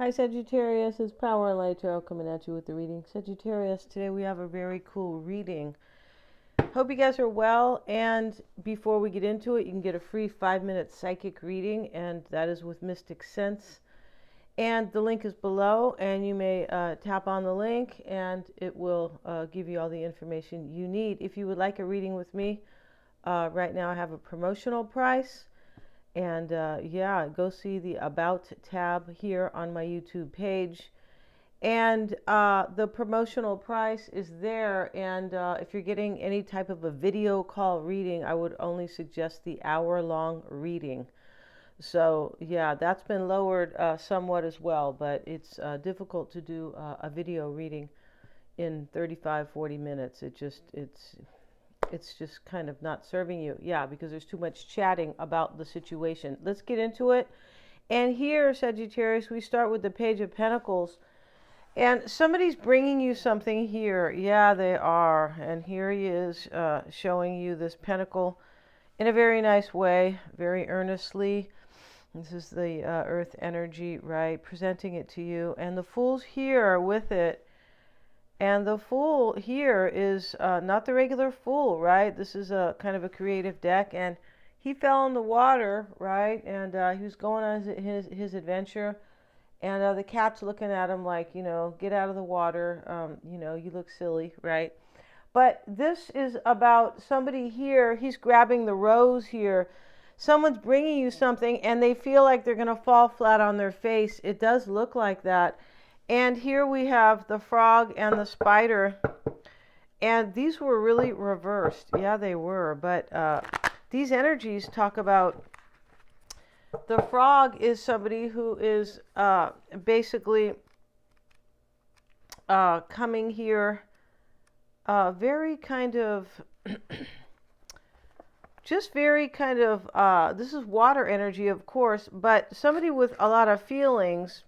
Hi Sagittarius, it's Power and Light Tarot coming at you with the reading. Sagittarius, today we have a very cool reading. Hope you guys are well, and before we get into it, you can get a free 5-minute psychic reading, and that is with Mystic Sense. And the link is below, and you may tap on the link, and it will give you all the information you need. If you would like a reading with me, right now I have a promotional price. And yeah, go see the About tab here on my YouTube page. And the promotional price is there. And if you're getting any type of a video call reading, I would only suggest the hour-long reading. So yeah, that's been lowered somewhat as well, but it's difficult to do a video reading in 35-40 minutes. It's just kind of not serving you. Yeah, because there's too much chatting about the situation. Let's get into it. And here, Sagittarius, we start with the Page of Pentacles. And somebody's bringing you something here. Yeah, they are. And here he is showing you this pentacle in a very nice way, very earnestly. This is the earth energy, right? Presenting it to you. And the Fool's here with it. And the Fool here is not the regular Fool, right? This is a kind of a creative deck, and he fell in the water, right? And he was going on his adventure, and the cat's looking at him like, get out of the water, you look silly, right? But this is about somebody here. He's grabbing the rose here. Someone's bringing you something, and they feel like they're going to fall flat on their face. It does look like that. And here we have the frog and the spider. And these were really reversed. Yeah, they were. But these energies talk about the frog is somebody who is basically coming here very kind of, just very kind of, this is water energy, of course, but somebody with a lot of feelings.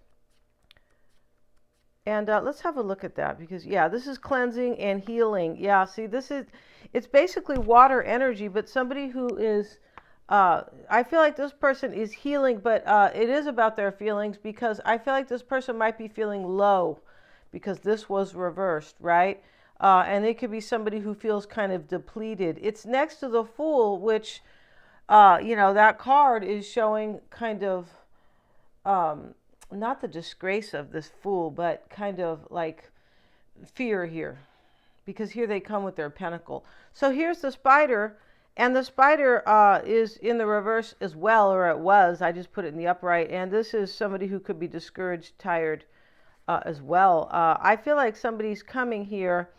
And let's have a look at that because, yeah, this is cleansing and healing. Yeah, see, it's basically water energy, but somebody who is, I feel like this person is healing, but it is about their feelings because I feel like this person might be feeling low because this was reversed, right? And it could be somebody who feels kind of depleted. It's next to the Fool, which, that card is showing kind of, not the disgrace of this Fool, but kind of like fear here, because here they come with their pentacle. So here's the spider, and the spider is in the reverse as well, or it was. I just put it in the upright, and this is somebody who could be discouraged, tired as well. I feel like somebody's coming here,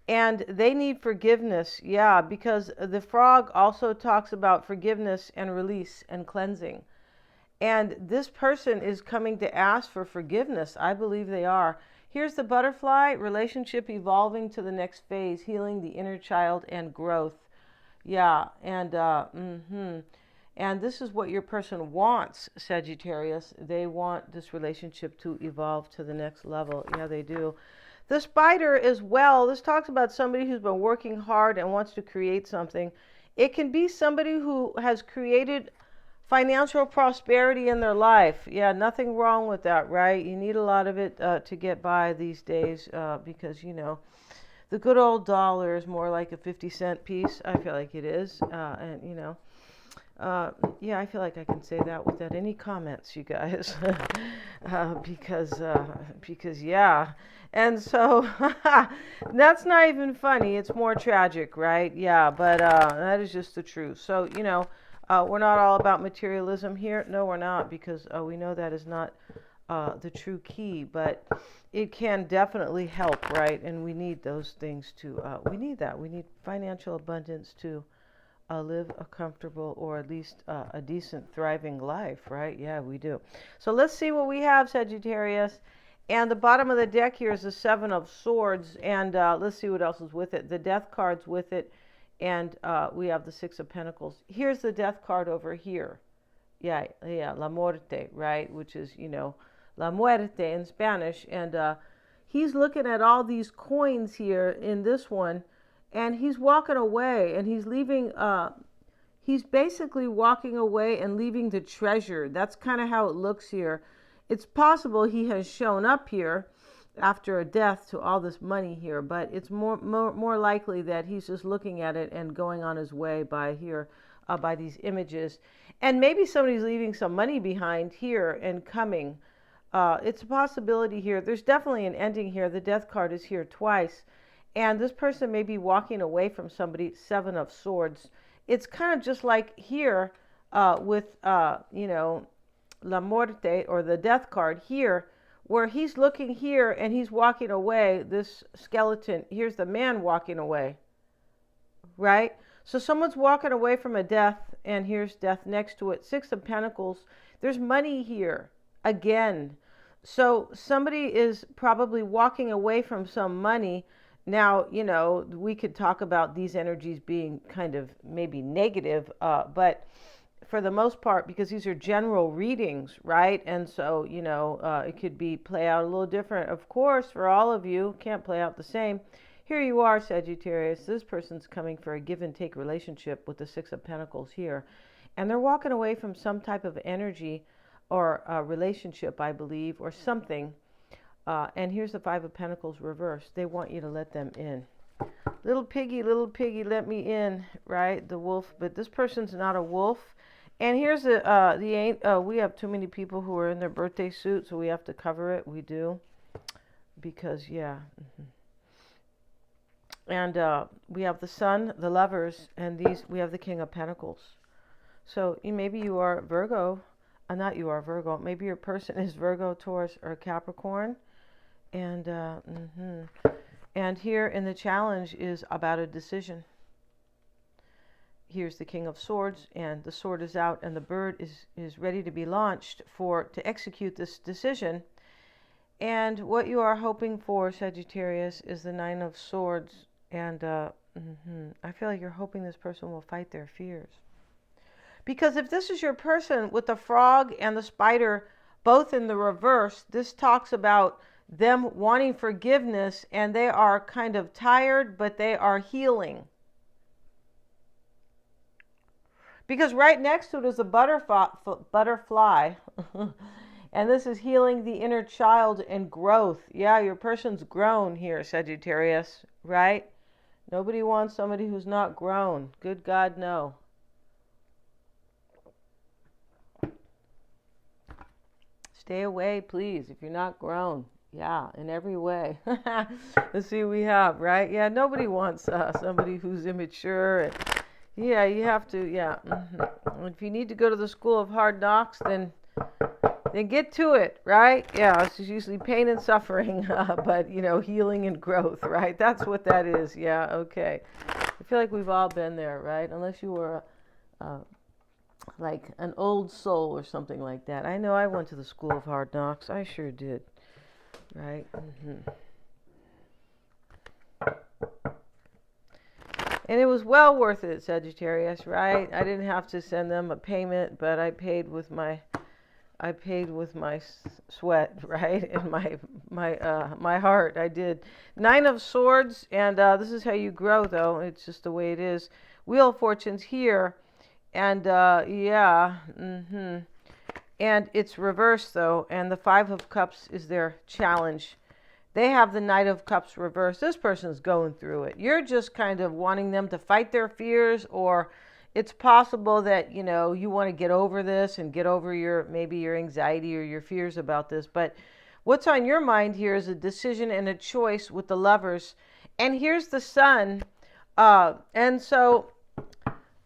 and they need forgiveness. Yeah, because the frog also talks about forgiveness and release and cleansing. And this person is coming to ask for forgiveness. I believe they are. Here's the butterfly, relationship evolving to the next phase, healing the inner child and growth. Yeah, and and this is what your person wants, Sagittarius. They want this relationship to evolve to the next level. Yeah, they do. The spider as well, this talks about somebody who's been working hard and wants to create something. It can be somebody who has created financial prosperity in their life. Yeah, nothing wrong with that, right? You need a lot of it to get by these days because, the good old dollar is more like a 50-cent piece. I feel like it is. And, yeah, I feel like I can say that without any comments, you guys. Because, yeah. And so that's not even funny. It's more tragic, right? Yeah, but that is just the truth. So, we're not all about materialism here. No, we're not, because we know that is not the true key, but it can definitely help, right? And we need those things we need that. We need financial abundance to live a comfortable, or at least a decent, thriving life, right? Yeah, we do. So let's see what we have, Sagittarius. And the bottom of the deck here is the Seven of Swords, and let's see what else is with it. The Death card's with it. And we have the Six of Pentacles. Here's the Death card over here. Yeah, La Muerte, right? Which is, La Muerte in Spanish. And he's looking at all these coins here in this one. And he's walking away. And he's leaving, he's basically walking away and leaving the treasure. That's kind of how it looks here. It's possible he has shown up here after a death to all this money here, but it's more likely that he's just looking at it and going on his way by here, by these images. And maybe somebody's leaving some money behind here and coming. It's a possibility here. There's definitely an ending here. The death card is here twice. And this person may be walking away from somebody. Seven of Swords. It's kind of just like here with, La Muerte, or the death card here, where he's looking here and he's walking away. This skeleton, here's the man walking away, right? So someone's walking away from a death, and here's death next to it. Six of Pentacles. There's money here again. So somebody is probably walking away from some money. Now, we could talk about these energies being kind of maybe negative, but for the most part, because these are general readings, right? And so, it could play out a little different. Of course, for all of you, can't play out the same. Here you are, Sagittarius. This person's coming for a give and take relationship with the Six of Pentacles here. And they're walking away from some type of energy or a relationship, I believe, or something. And here's the Five of Pentacles reversed. They want you to let them in. Little piggy, let me in, right? The wolf. But this person's not a wolf. And here's we have too many people who are in their birthday suit, so we have to cover it. We do. Because, yeah. And we have the Sun, the Lovers, and we have the King of Pentacles. So maybe you are Virgo. Not you are Virgo. Maybe your person is Virgo, Taurus, or Capricorn. And and here in the challenge is about a decision. Here's the King of Swords, and the sword is out, and the bird is ready to be launched to execute this decision. And what you are hoping for, Sagittarius, is the Nine of Swords. And I feel like you're hoping this person will fight their fears. Because if this is your person with the frog and the spider both in the reverse, this talks about them wanting forgiveness, and they are kind of tired, but they are healing. Because right next to it is a butterfly. And this is healing the inner child and growth. Yeah, your person's grown here, Sagittarius, right? Nobody wants somebody who's not grown. Good God, no. Stay away, please, if you're not grown. Yeah, in every way. Let's see what we have, right? Yeah, nobody wants somebody who's immature. And, yeah, you have to, yeah. If you need to go to the school of hard knocks, then get to it, right? Yeah, it's usually pain and suffering, but, healing and growth, right? That's what that is. Yeah, okay. I feel like we've all been there, right? Unless you were like an old soul or something like that. I know I went to the school of hard knocks. I sure did. Right? And it was well worth it, Sagittarius, right? I didn't have to send them a payment, but I paid with my sweat, right? And my heart. I did. Nine of Swords, and this is how you grow, though. It's just the way it is. Wheel of Fortune's here. And, yeah, and it's reversed, though, and the Five of Cups is their challenge. They have the Knight of Cups reversed. This person's going through it. You're just kind of wanting them to fight their fears, or it's possible that, you want to get over this and get over maybe your anxiety or your fears about this. But what's on your mind here is a decision and a choice with the Lovers. And here's the Sun. And so...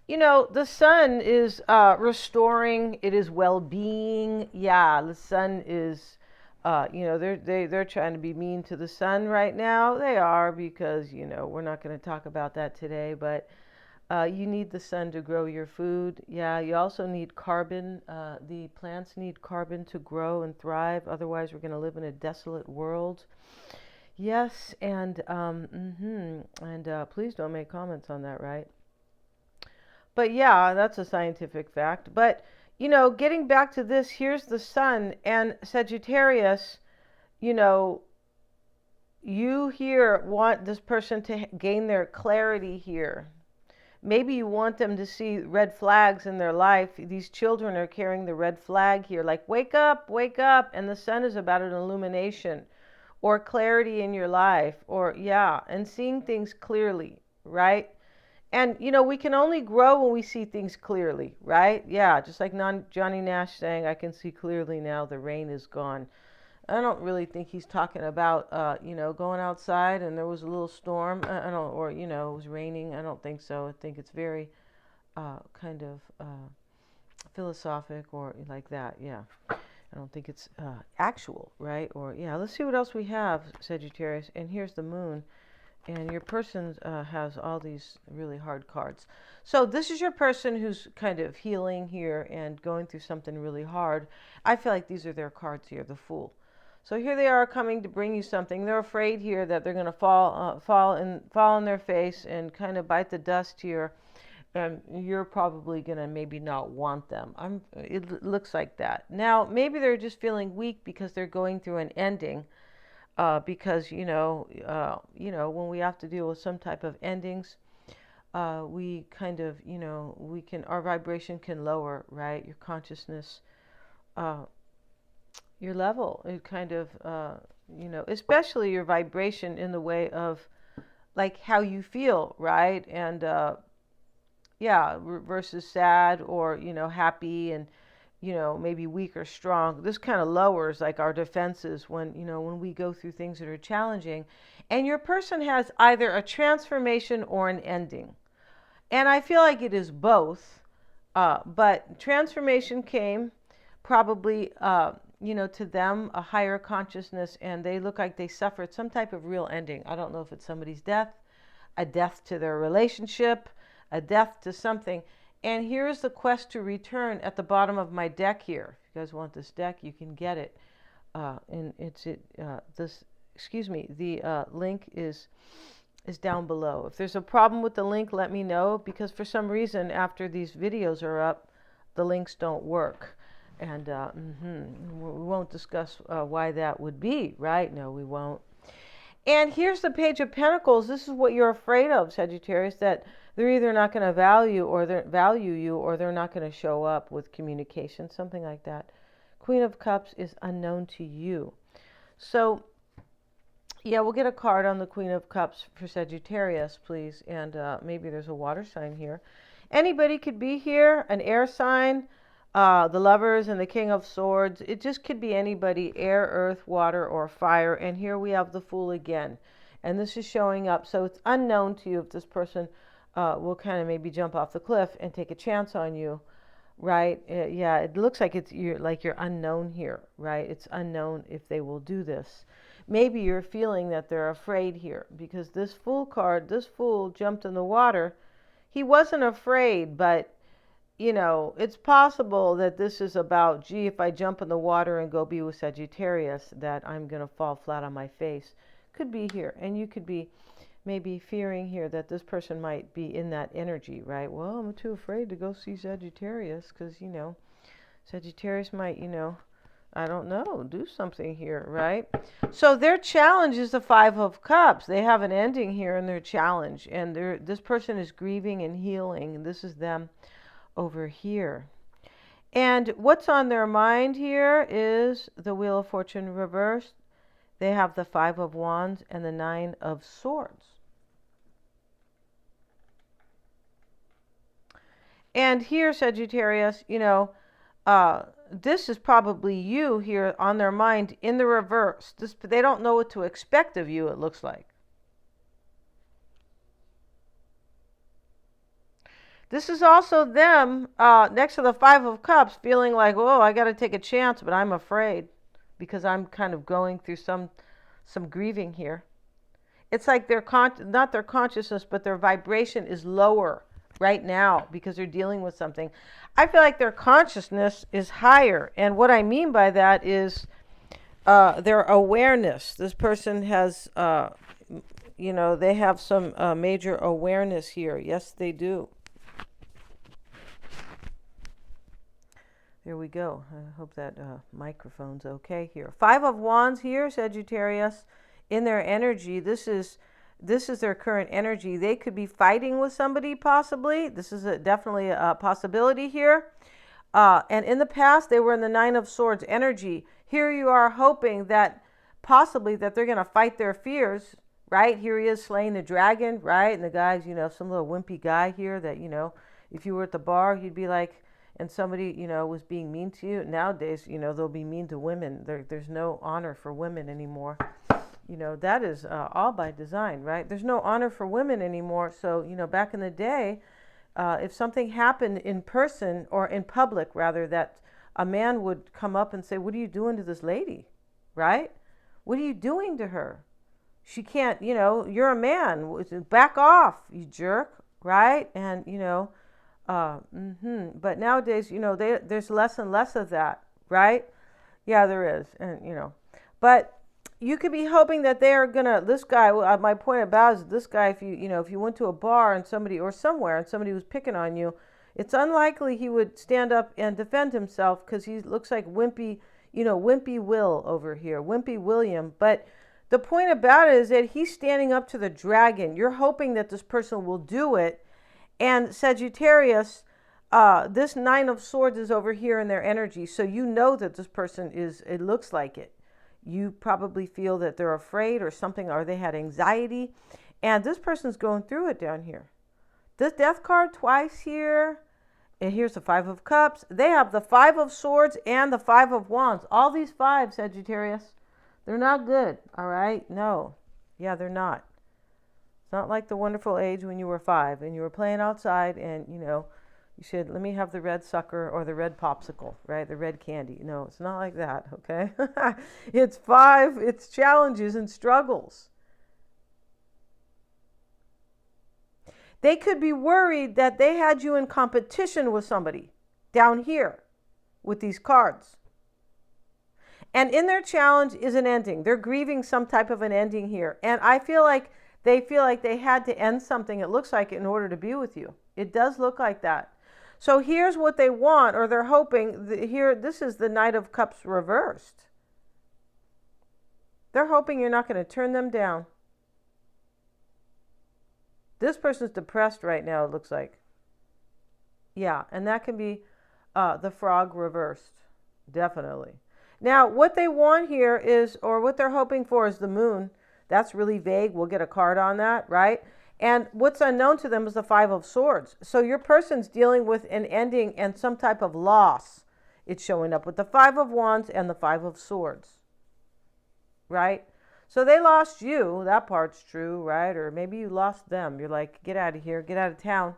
the Sun is restoring. It is well-being. Yeah, the Sun is, they're trying to be mean to the Sun right now. They are, because, we're not going to talk about that today. But you need the Sun to grow your food. Yeah, you also need carbon. The plants need carbon to grow and thrive. Otherwise, we're going to live in a desolate world. Yes, and please don't make comments on that, right? But yeah, that's a scientific fact. But, getting back to this, here's the Sun and Sagittarius, you here want this person to gain their clarity here. Maybe you want them to see red flags in their life. These children are carrying the red flag here, like wake up, and the sun is about an illumination or clarity in your life, or yeah, and seeing things clearly, right? And we can only grow when we see things clearly, right? Yeah, just like Johnny Nash saying, I can see clearly now, the rain is gone. I don't really think he's talking about, going outside and there was a little storm. I don't, or, it was raining. I don't think so. I think it's very kind of philosophic or like that. Yeah. I don't think it's actual, right? Or, yeah, let's see what else we have, Sagittarius. And here's the moon. And your person has all these really hard cards. So this is your person who's kind of healing here and going through something really hard. I feel like these are their cards here, the Fool. So here they are coming to bring you something. They're afraid here that they're going to fall on their face and kind of bite the dust here. And you're probably going to maybe not want them. It looks like that. Now, maybe they're just feeling weak because they're going through an ending. Because when we have to deal with some type of endings, we kind of our vibration can lower, right? Your consciousness, your level, it kind of especially your vibration in the way of like how you feel, right? And versus sad or happy and maybe weak or strong. This kind of lowers like our defenses when we go through things that are challenging. And your person has either a transformation or an ending. And I feel like it is both. But transformation came probably, to them, a higher consciousness, and they look like they suffered some type of real ending. I don't know if it's somebody's death, a death to their relationship, a death to something. And here's the quest to return at the bottom of my deck here. If you guys want this deck, you can get it. And the link is down below. If there's a problem with the link, let me know, because for some reason after these videos are up, the links don't work. And we won't discuss why that would be, right? No, we won't. And here's the Page of Pentacles. This is what you're afraid of, Sagittarius, that they're either not going to value you, or they're not going to show up with communication, something like that. Queen of Cups is unknown to you. So, yeah, we'll get a card on the Queen of Cups for Sagittarius, please. And maybe there's a water sign here. Anybody could be here, an air sign, the Lovers and the King of Swords. It just could be anybody, air, earth, water, or fire. And here we have the Fool again. And this is showing up. So it's unknown to you if this person will kind of maybe jump off the cliff and take a chance on you, right? Yeah, it looks like you're unknown here, right? It's unknown if they will do this. Maybe you're feeling that they're afraid here because this Fool card, this Fool jumped in the water. He wasn't afraid, but it's possible that this is about, gee, if I jump in the water and go be with Sagittarius, that I'm going to fall flat on my face. Could be here. And you could be maybe fearing here that this person might be in that energy, right? Well, I'm too afraid to go see Sagittarius because, Sagittarius might, I don't know, do something here, right? So their challenge is the Five of Cups. They have an ending here in their challenge. And this person is grieving and healing. And this is them over here. And what's on their mind here is the Wheel of Fortune reversed. They have the Five of Wands and the Nine of Swords. And here, Sagittarius, this is probably you here on their mind in the reverse. They don't know what to expect of you, it looks like. This is also them next to the Five of Cups feeling like, oh, I got to take a chance, but I'm afraid because I'm kind of going through some grieving here. It's like not their consciousness, but their vibration is lower right now because they're dealing with something. I feel like their consciousness is higher. And what I mean by that is their awareness. This person has, they have some major awareness here. Yes, they do. There we go. I hope that microphone's okay here. Five of Wands here, Sagittarius, in their energy. This is This is their current energy. They could be fighting with somebody, possibly. This is definitely a possibility here. And in the past, they were in the Nine of Swords energy. Here you are hoping that possibly that they're going to fight their fears, right? Here he is slaying the dragon, right? And the guy's, some little wimpy guy here that, if you were at the bar, you'd be like, and somebody, was being mean to you. Nowadays, they'll be mean to women. There's no honor for women anymore. That is all by design, right? There's no honor for women anymore. So, back in the day, if something happened in person or in public, rather, that a man would come up and say, what are you doing to this lady, right? What are you doing to her? She can't, you're a man. Back off, you jerk, right? And, but nowadays, there's less and less of that, right? Yeah, there is. And, but you could be hoping that they are gonna. This guy. My point about is this guy. If you went to a bar and somebody or somewhere and somebody was picking on you, it's unlikely he would stand up and defend himself because he looks like wimpy. Wimpy Will over here, Wimpy William. But the point about it is that he's standing up to the dragon. You're hoping that this person will do it. And Sagittarius, this Nine of Swords is over here in their energy, so you know that this person is. It looks like it. You probably feel that they're afraid or something, or they had anxiety. And this person's going through it down here. This Death card twice here. And here's the Five of Cups. They have the Five of Swords and the Five of Wands. All these five, Sagittarius, they're not good, all right? No. Yeah, they're not. It's not like the wonderful age when you were 5 and you were playing outside and, you said, let me have the red sucker or the red popsicle, right? The red candy. No, it's not like that, okay? It's 5, it's challenges and struggles. They could be worried that they had you in competition with somebody down here with these cards. And in their challenge is an ending. They're grieving some type of an ending here. And I feel like they had to end something, it looks like, in order to be with you. It does look like that. So here's what they want, or they're hoping. This is the Knight of Cups reversed. They're hoping you're not going to turn them down. This person's depressed right now, it looks like. Yeah, and that can be the Frog reversed. Definitely. Now, what they want here is, or what they're hoping for is the Moon. That's really vague. We'll get a card on that, right? And what's unknown to them is the Five of Swords. So your person's dealing with an ending and some type of loss. It's showing up with the Five of Wands and the Five of Swords, right? So they lost you. That part's true, right? Or maybe you lost them. You're like, get out of here, get out of town.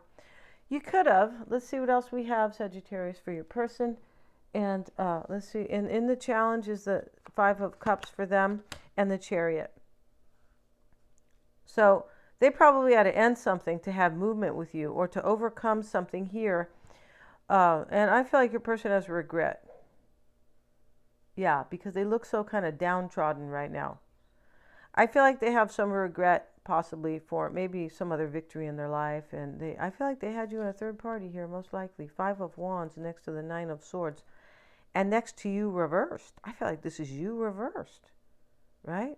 You could have. Let's see what else we have, Sagittarius, for your person. And let's see. In the challenge is the Five of Cups for them and the Chariot. So they probably had to end something to have movement with you or to overcome something here. And I feel like your person has regret. Yeah, because they look so kind of downtrodden right now. I feel like they have some regret possibly for maybe some other victory in their life. And I feel like they had you in a third party here, most likely. Five of Wands next to the Nine of Swords. And next to you reversed. I feel like this is you reversed, right?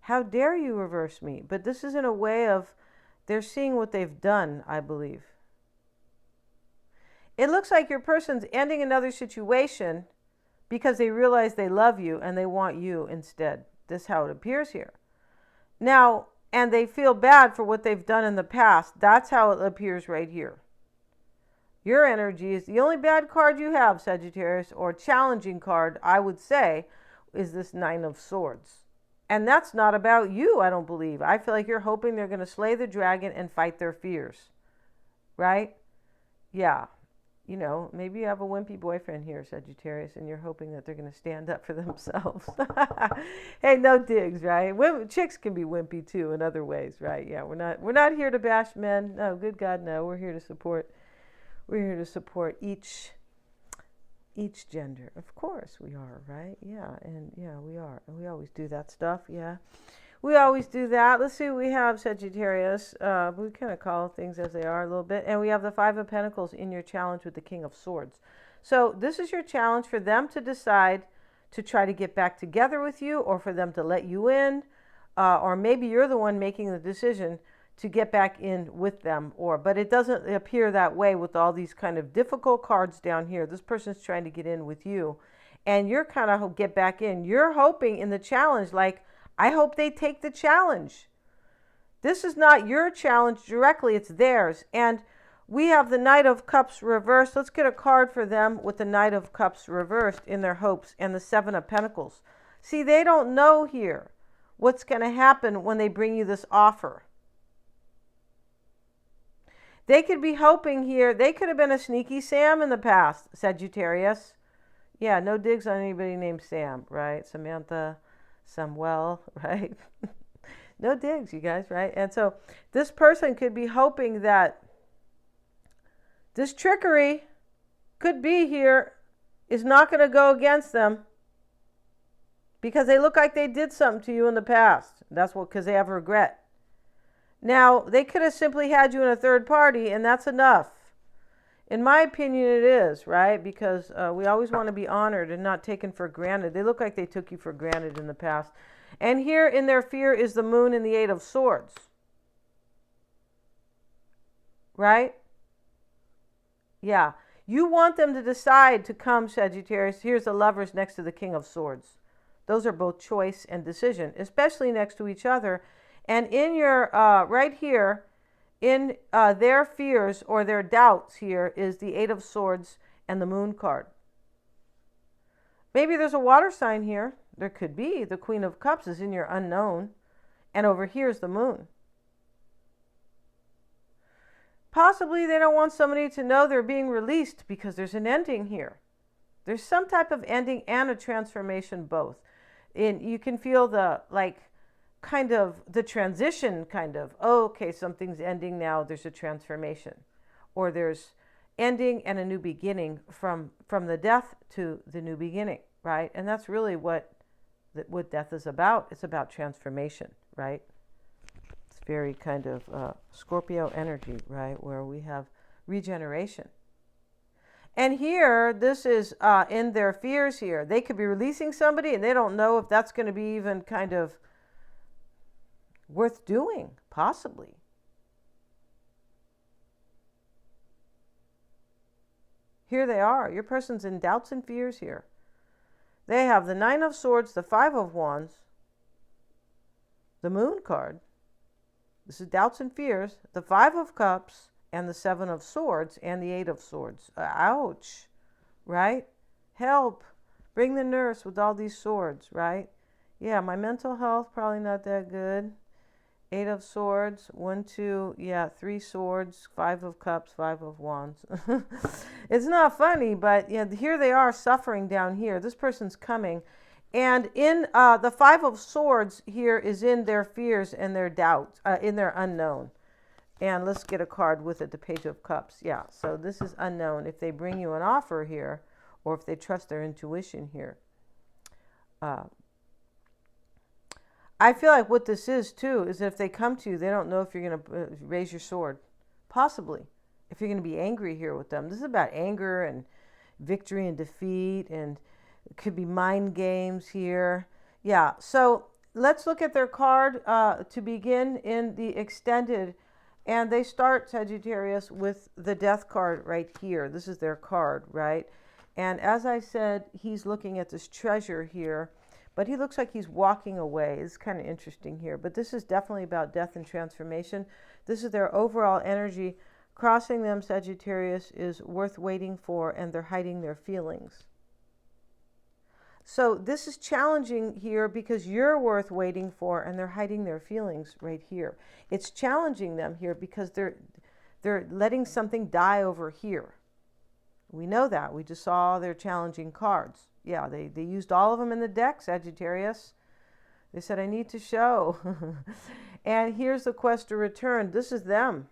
How dare you reverse me? But this is in a way of they're seeing what they've done, I believe. It looks like your person's ending another situation because they realize they love you and they want you instead. This is how it appears here. Now, and they feel bad for what they've done in the past. That's how it appears right here. Your energy is the only bad card you have, Sagittarius, or challenging card, I would say, is this Nine of Swords. And that's not about you, I don't believe. I feel like you're hoping they're going to slay the dragon and fight their fears. Right? Yeah. Maybe you have a wimpy boyfriend here, Sagittarius, and you're hoping that they're going to stand up for themselves. Hey, no digs, right? Chicks can be wimpy too in other ways, right? Yeah, we're not here to bash men. No, good God, no. We're here to support each gender. Of course we are, right? Yeah, and yeah, we are. And we always do that stuff, yeah. We always do that. Let's see what we have, Sagittarius. We kind of call things as they are a little bit. And we have the Five of Pentacles in your challenge with the King of Swords. So this is your challenge for them to decide to try to get back together with you or for them to let you in. or maybe you're the one making the decision to get back in with them, but it doesn't appear that way with all these kind of difficult cards down here. This person's trying to get in with you, and you're kind of get back in. You're hoping in the challenge, like, I hope they take the challenge. This is not your challenge directly, it's theirs. And we have the Knight of Cups reversed. Let's get a card for them with the Knight of Cups reversed in their hopes, and the Seven of Pentacles. See, they don't know here what's going to happen when they bring you this offer. They could be hoping here. They could have been a sneaky Sam in the past, Sagittarius. Yeah, no digs on anybody named Sam, right? Samantha, Samuel, right? No digs, you guys, right? And so this person could be hoping that this trickery could be here is not going to go against them because they look like they did something to you in the past. That's what, because they have regret. Now, they could have simply had you in a third party, and that's enough. In my opinion, it is, right? Because we always want to be honored and not taken for granted. They look like they took you for granted in the past. And here in their fear is the Moon and the Eight of Swords. Right? Yeah. You want them to decide to come, Sagittarius. Here's the Lovers next to the King of Swords. Those are both choice and decision, especially next to each other. And in your, right here, in their fears or their doubts here is the Eight of Swords and the Moon card. Maybe there's a water sign here. There could be. The Queen of Cups is in your unknown. And over here is the Moon. Possibly they don't want somebody to know they're being released because there's an ending here. There's some type of ending and a transformation both. And you can feel the, like, kind of the transition kind of, oh, okay, something's ending now, there's a transformation. Or there's ending and a new beginning from the death to the new beginning, right? And that's really what death is about. It's about transformation, right? It's very kind of Scorpio energy, right? Where we have regeneration. And here, this is in their fears here. They could be releasing somebody and they don't know if that's going to be even kind of worth doing, possibly. Here they are. Your person's in doubts and fears here. They have the Nine of Swords, the Five of Wands, the Moon card. This is doubts and fears. The Five of Cups and the Seven of Swords and the Eight of Swords. Ouch, right? Help. Bring the nurse with all these swords, right? Yeah, my mental health, probably not that good. Eight of Swords, 1, 2, yeah, 3 swords, 5 of Cups, 5 of Wands. It's not funny, but yeah, here they are suffering down here. This person's coming. And in the 5 of Swords here is in their fears and their doubts, in their unknown. And let's get a card with it, the Page of Cups. Yeah, so this is unknown. If they bring you an offer here, or if they trust their intuition here. I feel like what this is, too, is if they come to you, they don't know if you're going to raise your sword. Possibly. If you're going to be angry here with them. This is about anger and victory and defeat, and it could be mind games here. Yeah, so let's look at their card to begin in the extended. And they start, Sagittarius, with the Death card right here. This is their card, right? And as I said, he's looking at this treasure here. But he looks like he's walking away. It's kind of interesting here. But this is definitely about death and transformation. This is their overall energy. Crossing them, Sagittarius, is worth waiting for, and they're hiding their feelings. So this is challenging here because you're worth waiting for, and they're hiding their feelings right here. It's challenging them here because they're letting something die over here. We know that. We just saw their challenging cards. Yeah, they used all of them in the deck, Sagittarius. They said, I need to show. And here's the quest to return. This is them.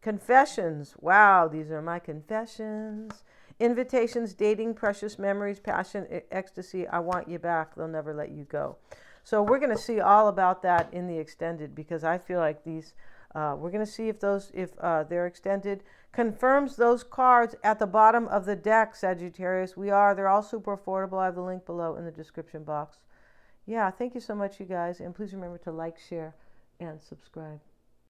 Confessions. Wow, these are my confessions. Invitations, dating, precious memories, passion, ecstasy. I want you back. They'll never let you go. So we're going to see all about that in the extended, because I feel like these, we're going to see if they're extended. Confirms those cards at the bottom of the deck, Sagittarius. They're all super affordable. I have the link below in the description box. yeah, thank you so much, you guys. And please remember to like, share, and subscribe.